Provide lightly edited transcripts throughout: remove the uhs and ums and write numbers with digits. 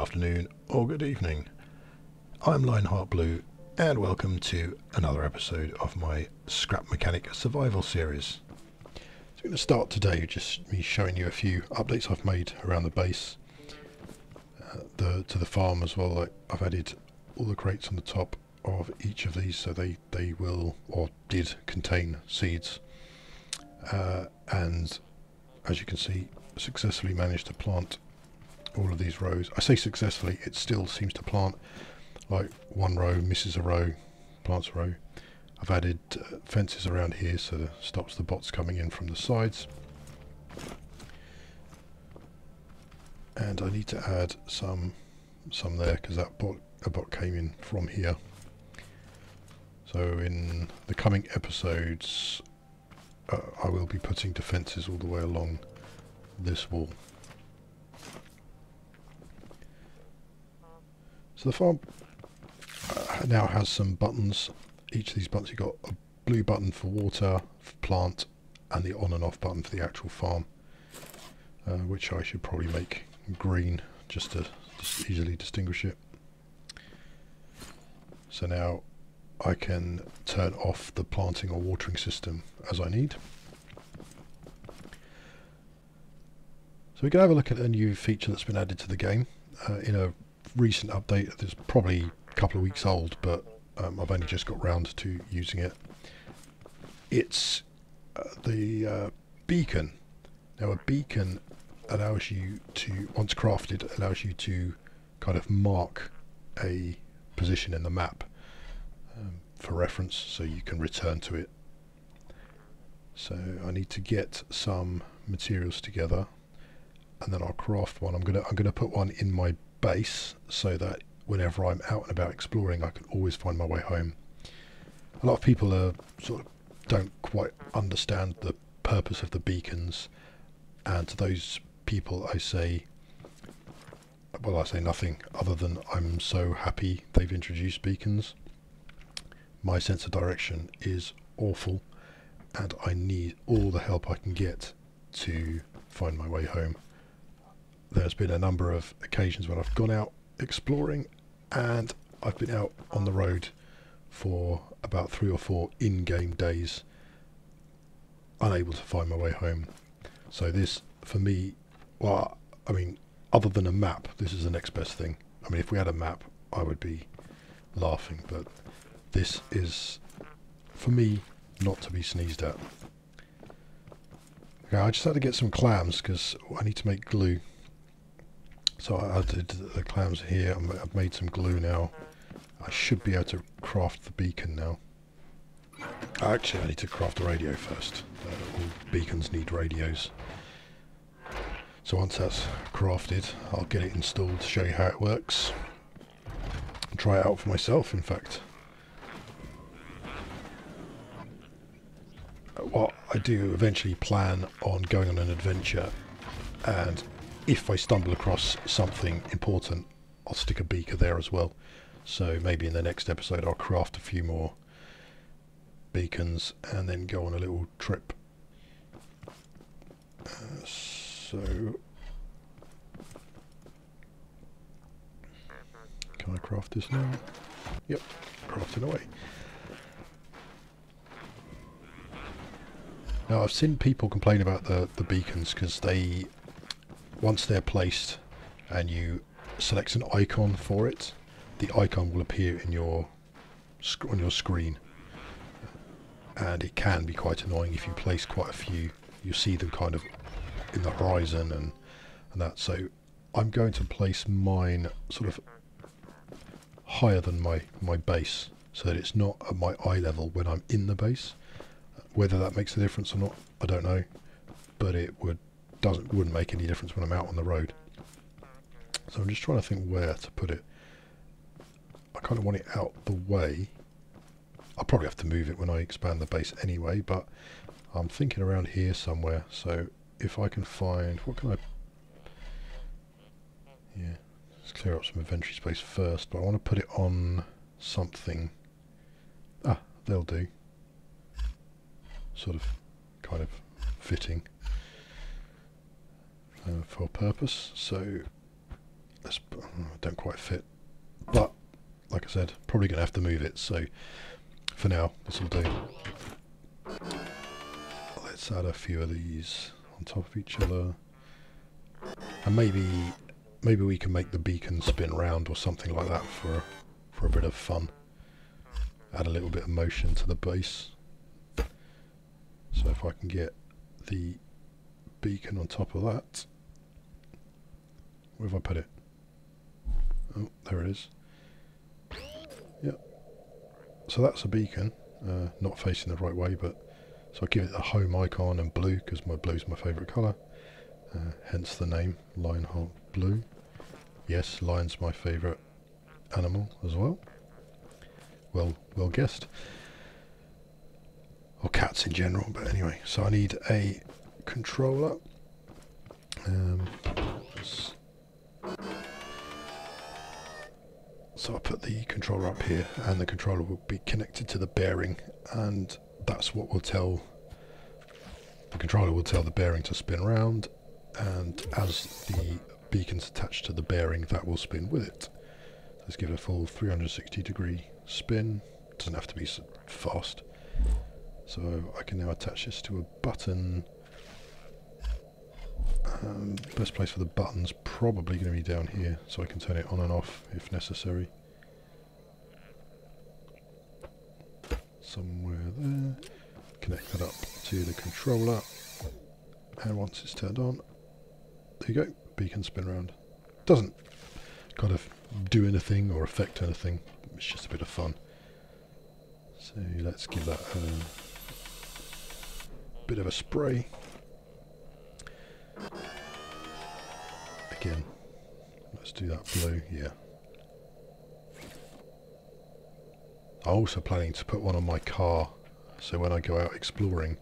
afternoon, or good evening. I'm LionHeartBlue, and welcome to another episode of my Scrap Mechanic Survival series. So I'm going to start today with just me showing you a few updates I've made around the base, to the farm as well. I've added all the crates on the top of each of these, so they will, or did, contain seeds, and as you can see, successfully managed to plant all of these rows. I say successfully, it still seems to plant like one row, misses a row, plants a row. I've added fences around here so that stops the bots coming in from the sides. And I need to add some there because a bot came in from here. So in the coming episodes I will be putting defences all the way along this wall. So the farm now has some buttons. Each of these buttons, you've got a blue button for water, for plant, and the on and off button for the actual farm, which I should probably make green just to easily distinguish it. So now I can turn off the planting or watering system as I need. So we can have a look at a new feature that's been added to the game in a recent update. That's probably a couple of weeks old, but I've only just got round to using it. It's the beacon. Now a beacon allows you to, once crafted, allows you to kind of mark a position in the map for reference, so you can return to it. So I need to get some materials together, and then I'll craft one. I'm gonna put one in my base so that whenever I'm out and about exploring, I can always find my way home. A lot of people don't quite understand the purpose of the beacons, and to those people I say nothing other than I'm so happy they've introduced beacons. My sense of direction is awful, and I need all the help I can get to find my way home. There's been a number of occasions when I've gone out exploring and I've been out on the road for about 3 or 4 in-game days, unable to find my way home. So this, for me, well, I mean, other than a map, this is the next best thing. I mean, if we had a map, I would be laughing, but this is, for me, not to be sneezed at. Okay, I just had to get some clams because I need to make glue. So I did the clams here. I've made some glue now. I should be able to craft the beacon now. Actually, I need to craft the radio first. All beacons need radios. So once that's crafted, I'll get it installed to show you how it works. I'll try it out for myself, in fact. What I do eventually plan on going on an adventure, and if I stumble across something important, I'll stick a beaker there as well. So maybe in the next episode I'll craft a few more beacons and then go on a little trip. So can I craft this now? Yep, crafting away. Now I've seen people complain about the beacons because they, once they're placed and you select an icon for it, the icon will appear in on your screen, and it can be quite annoying if you place quite a few. You see them kind of in the horizon and that. So I'm going to place mine sort of higher than my base, so that it's not at my eye level when I'm in the base. Whether that makes a difference or not, I don't know, but it wouldn't make any difference when I'm out on the road. So I'm just trying to think where to put it. I kind of want it out the way. I'll probably have to move it when I expand the base anyway, but I'm thinking around here somewhere. So if I can find, what can I, yeah, let's clear up some inventory space first, but I want to put it on something. Ah, they'll do. Sort of, kind of fitting for purpose. So don't quite fit, but like I said, probably going to have to move it, so for now this will do. Let's add a few of these on top of each other, and maybe we can make the beacon spin round or something like that for a bit of fun. Add a little bit of motion to the base. So if I can get the beacon on top of that, where have I put it? Oh, there it is. Yeah. So that's a beacon, not facing the right way, but so I give it a home icon and blue because my blue's my favourite colour. Hence the name LionHeartBlue. Yes, lion's my favourite animal as well. Well guessed. Or cats in general, but anyway. So I need a controller. So I'll put the controller up here, and the controller will be connected to the bearing, and that's what will tell the controller will tell the bearing to spin around, and as the beacon's attached to the bearing, that will spin with it. Let's give it a full 360-degree spin. Doesn't have to be so fast. So I can now attach this to a button. Best place for the button's probably going to be down here, so I can turn it on and off if necessary. Somewhere there. Connect that up to the controller, and once it's turned on, there you go, beacon spin around. Doesn't kind of do anything or affect anything, it's just a bit of fun. So let's give that a bit of a spray. Again, let's do that blue, yeah. I'm also planning to put one on my car, so when I go out exploring,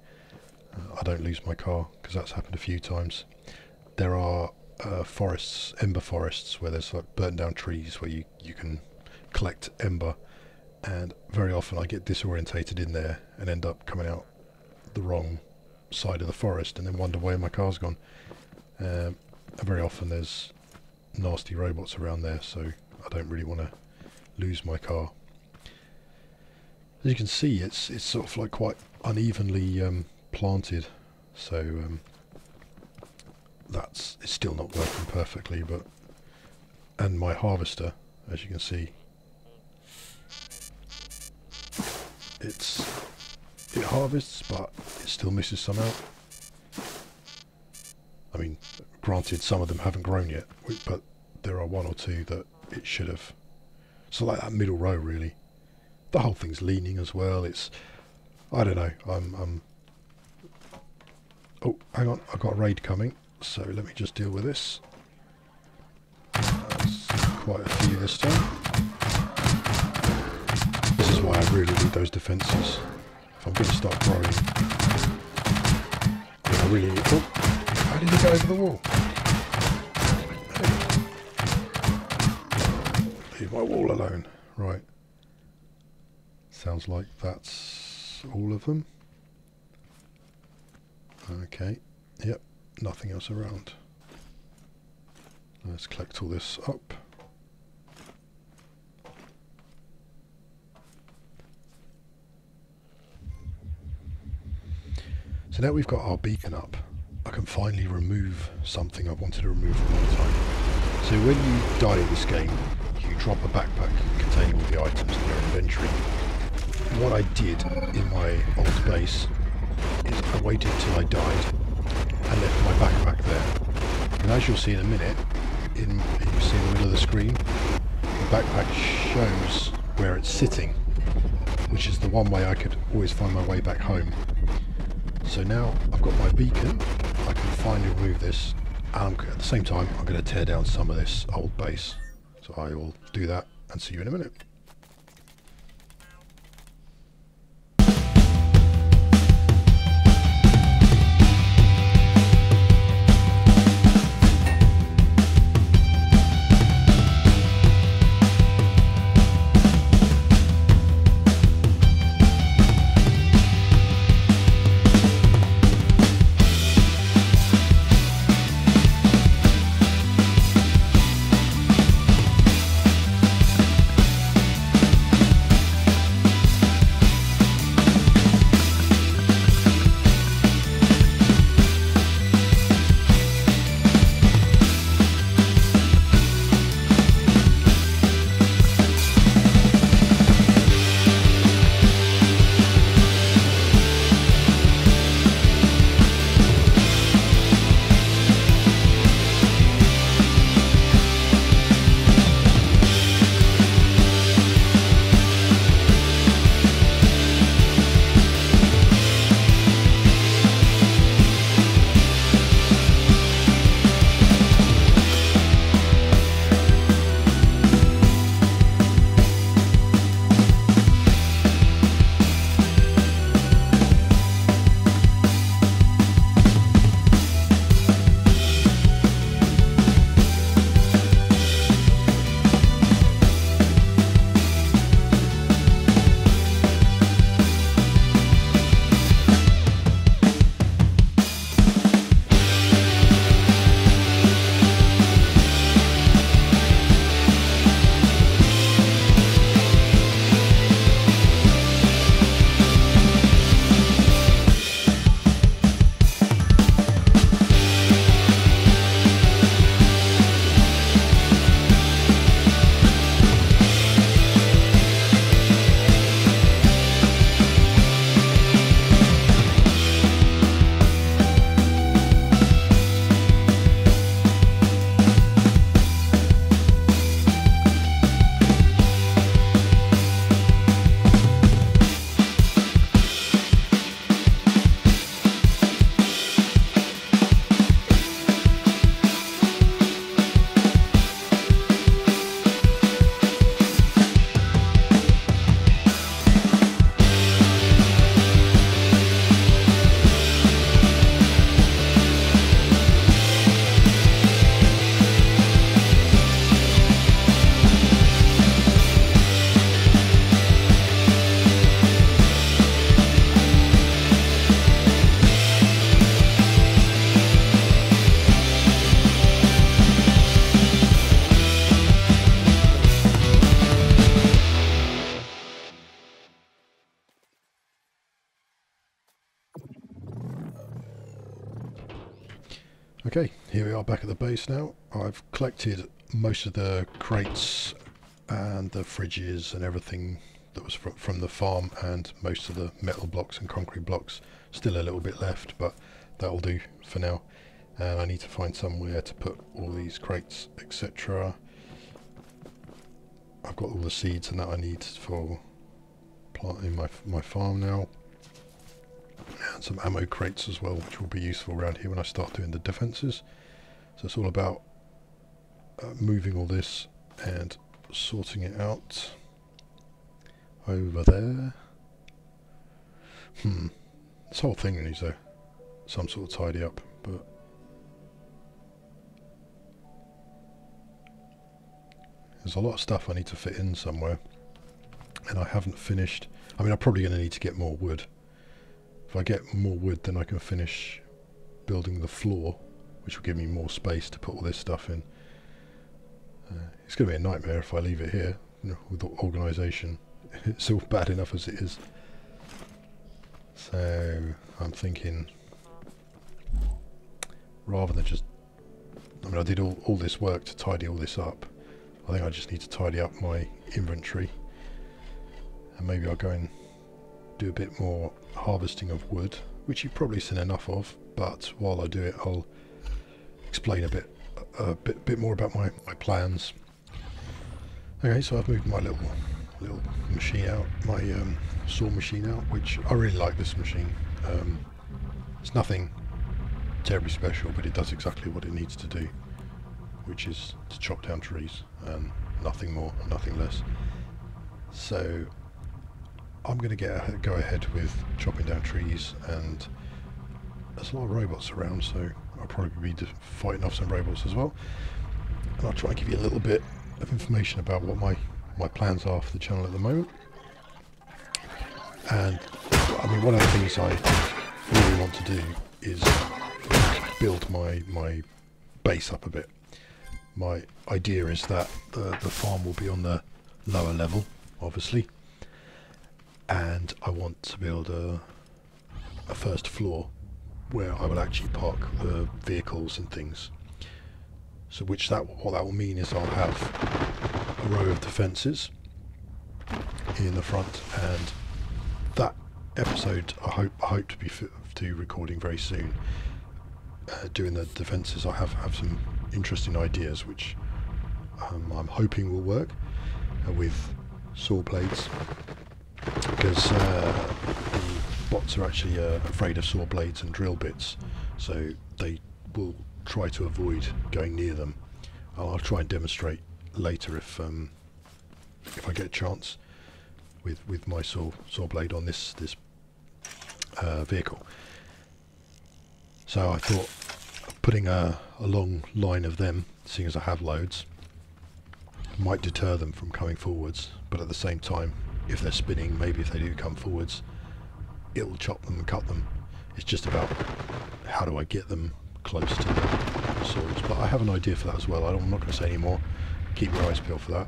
I don't lose my car, because that's happened a few times. There are forests, ember forests, where there's like burnt down trees where you can collect ember, and very often I get disorientated in there and end up coming out the wrong side of the forest and then wonder where my car's gone. And very often there's nasty robots around there, so I don't really want to lose my car. As you can see, it's sort of like quite unevenly planted, so it's still not working perfectly, but and my harvester, as you can see, it harvests, but it still misses some out. I mean, granted, some of them haven't grown yet, but there are one or two that it should have. So like that middle row, really. The whole thing's leaning as well. I don't know. Oh, hang on. I've got a raid coming, so let me just deal with this. That's quite a few this time. This is why I really need those defences. If I'm going to start growing, I really need... Oh, how did he get over the wall? Hey. Leave my wall alone. Right. Sounds like that's all of them. Okay. Yep. Nothing else around. Let's collect all this up. So now we've got our beacon up, I can finally remove something I've wanted to remove for a long time. So when you die in this game, you drop a backpack containing all the items in your inventory. What I did in my old base is I waited till I died and left my backpack there. And as you'll see in a minute, you see in the middle of the screen, the backpack shows where it's sitting, which is the one way I could always find my way back home. So now I've got my beacon, I can finally remove this, and at the same time I'm going to tear down some of this old base. So I will do that and see you in a minute. Okay, here we are back at the base now. I've collected most of the crates and the fridges and everything that was from the farm, and most of the metal blocks and concrete blocks. Still a little bit left, but that'll do for now. And I need to find somewhere to put all these crates, etc. I've got all the seeds and that I need for planting my farm now. And some ammo crates as well, which will be useful around here when I start doing the defences. So it's all about moving all this and sorting it out over there. This whole thing needs some sort of tidy up, but there's a lot of stuff I need to fit in somewhere, and I haven't finished. I mean, I'm probably going to need to get more wood. If I get more wood, then I can finish building the floor, which will give me more space to put all this stuff in. It's going to be a nightmare if I leave it here, you know, with the organisation. It's all bad enough as it is. So I'm thinking, rather than just, I mean, I did all this work to tidy all this up. I think I just need to tidy up my inventory, and maybe I'll go and do a bit more harvesting of wood, which you've probably seen enough of, but while I do it I'll explain a bit more about my plans. Okay, so I've moved my little machine out, my saw machine out, which I really like this machine. It's nothing terribly special, but it does exactly what it needs to do, which is to chop down trees, and nothing more and nothing less. So I'm going to go ahead with chopping down trees, and there's a lot of robots around, so I'll probably be fighting off some robots as well. And I'll try and give you a little bit of information about what my plans are for the channel at the moment. And I mean, one of the things I really want to do is build my base up a bit. My idea is that the farm will be on the lower level, obviously, and I want to build a first floor where I will actually park the vehicles and things. So what that will mean is I'll have a row of defences in the front, and that episode I hope to be recording very soon. Doing the defences, I have some interesting ideas which I'm hoping will work with saw blades, because the bots are actually afraid of saw blades and drill bits, so they will try to avoid going near them. I'll try and demonstrate later if I get a chance with my saw blade on this vehicle. So I thought putting a long line of them, seeing as I have loads, might deter them from coming forwards, but at the same time, if they're spinning, maybe if they do come forwards, it will chop them and cut them. It's just about how do I get them close to the swords. But I have an idea for that as well. I'm not going to say any more. Keep your eyes peeled for that.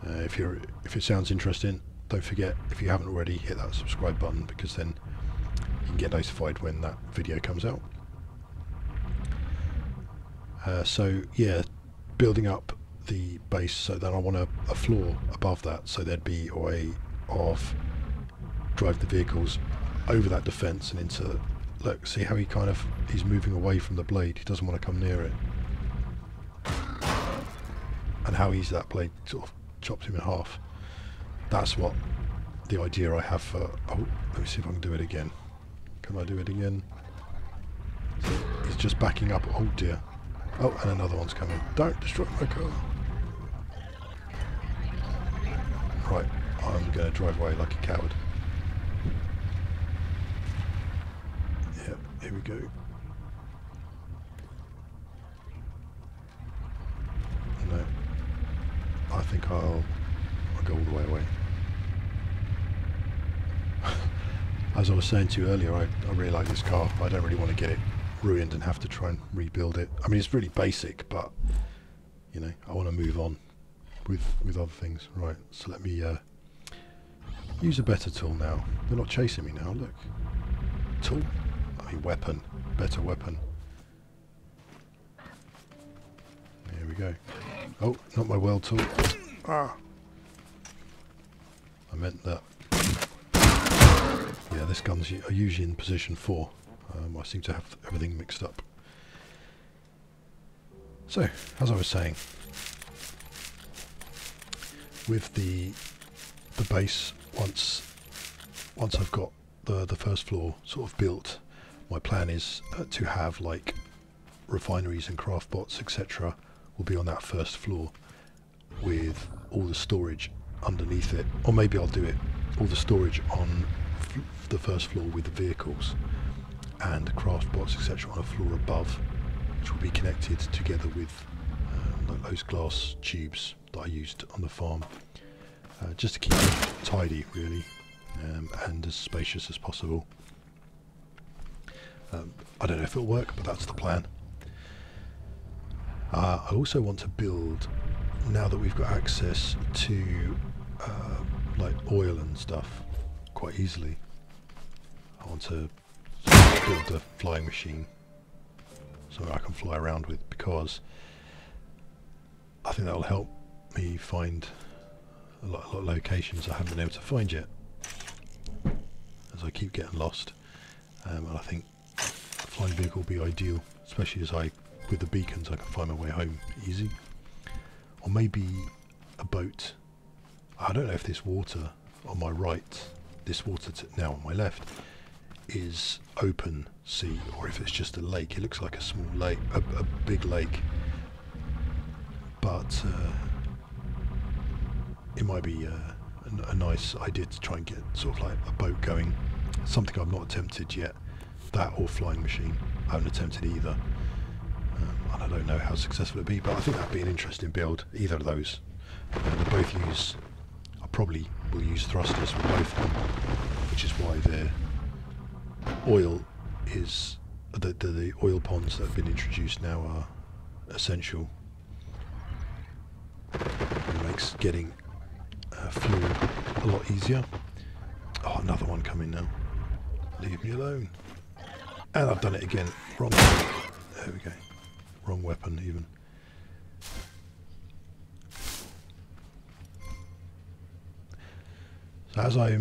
If it sounds interesting, don't forget, if you haven't already, hit that subscribe button, because then you can get notified when that video comes out. So yeah, building up the base, so then I want a floor above that, so there'd be a way of drive the vehicles over that defence and into, look, see how he's moving away from the blade, he doesn't want to come near it, and how easy that blade sort of chops him in half. That's what the idea I have for, oh, let me see if I can do it again. Can I do it again? So he's just backing up, oh dear. Oh, and another one's coming. Don't destroy my car. Right, I'm going to drive away like a coward. Yep, here we go. No, I think I'll go all the way away. As I was saying to you earlier, I really like this car. I don't really want to get it ruined and have to try and rebuild it. I mean, it's really basic, but you know, I want to move on with other things. Right, so let me use a better tool now. They're not chasing me now, look. Tool? I mean weapon. Better weapon. go. Oh, not my weld tool. Ah! I meant that. Yeah, this gun's usually in position 4. I seem to have everything mixed up. So, as I was saying, with the base, once I've got the first floor sort of built, my plan is to have like refineries and craft bots, etc. will be on that first floor with all the storage underneath it, or maybe I'll do it all the storage on the first floor with the vehicles and craft bots, etc. on a floor above, which will be connected together with those glass tubes that I used on the farm, just to keep it tidy really, and as spacious as possible. I don't know if it'll work, but that's the plan. I also want to build, now that we've got access to like oil and stuff quite easily, I want to build a flying machine so I can fly around with, because I think that will help me find a lot of locations I haven't been able to find yet, as I keep getting lost. And I think a flying vehicle will be ideal, especially as with the beacons I can find my way home easy. Or maybe a boat. I don't know if this water on my right, this water now on my left, is open sea or if it's just a lake. It looks like a small lake, a big lake, but it might be a nice idea to try and get sort of like a boat going. Something I've not attempted yet, that or flying machine. I haven't attempted either, and I don't know how successful it'll be, but I think that'd be an interesting build, either of those. They both use, I probably will use thrusters with both of them, which is why their oil is, the oil ponds that have been introduced now are essential. It makes getting fuel a lot easier. Oh, another one coming now. Leave me alone. And I've done it again. Wrong. There we go. Wrong weapon even. So as I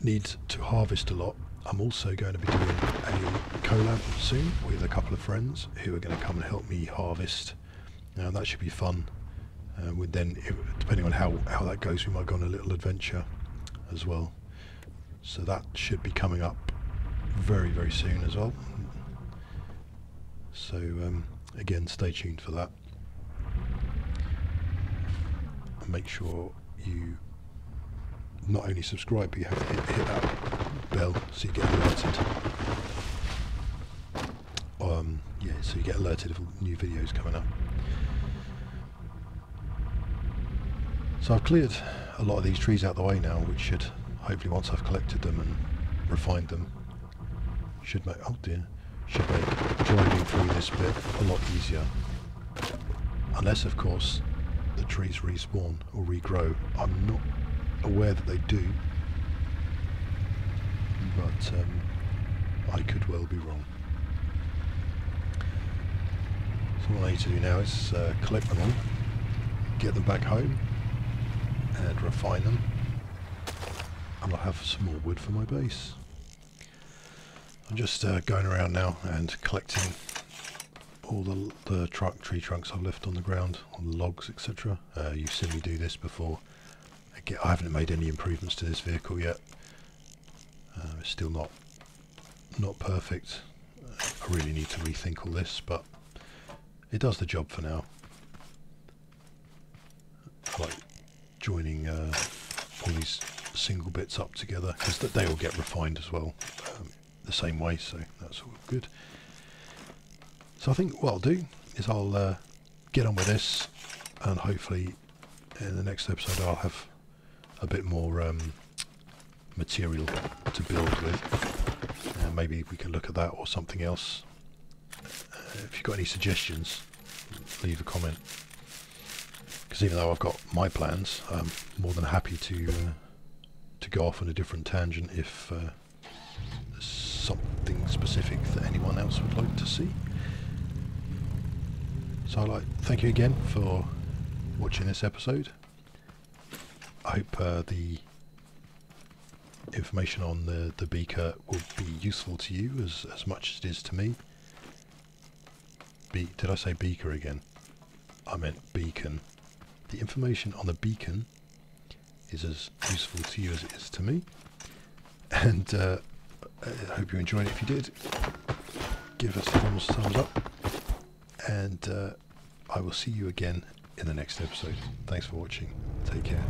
need to harvest a lot, I'm also going to be doing a collab soon with a couple of friends who are going to come and help me harvest. Now that should be fun. Depending on how that goes, we might go on a little adventure as well. So that should be coming up very, very soon as well. So again, stay tuned for that. And make sure you not only subscribe, but you have to hit that bell so you get alerted. Yeah, so you get alerted of new videos coming up. So I've cleared a lot of these trees out the way now, which should, hopefully once I've collected them and refined them, should make, oh dear, should make driving through this bit a lot easier. Unless of course the trees respawn or regrow. I'm not aware that they do, but I could well be wrong. So what I need to do now is collect them all, get them back home, and refine them, and I'll have some more wood for my base. I'm just going around now and collecting all the tree trunks I've left on the ground, on the logs, etc. You've seen me do this before. Again, I haven't made any improvements to this vehicle yet. It's still not perfect. I really need to rethink all this, but it does the job for now. I like joining all these single bits up together, because they all get refined as well the same way, so that's all good. So I think what I'll do is I'll get on with this, and hopefully in the next episode I'll have a bit more material to build with, and maybe we can look at that or something else. If you've got any suggestions, leave a comment, because even though I've got my plans, I'm more than happy to go off on a different tangent if there's something specific that anyone else would like to see. So I'd like to thank you again for watching this episode. I hope the information on the beaker will be useful to you as much as it is to me. Did I say beaker again? I meant beacon. The information on the beacon is as useful to you as it is to me. And I hope you enjoyed it. If you did, give us a thumbs up. And I will see you again in the next episode. Thanks for watching. Take care.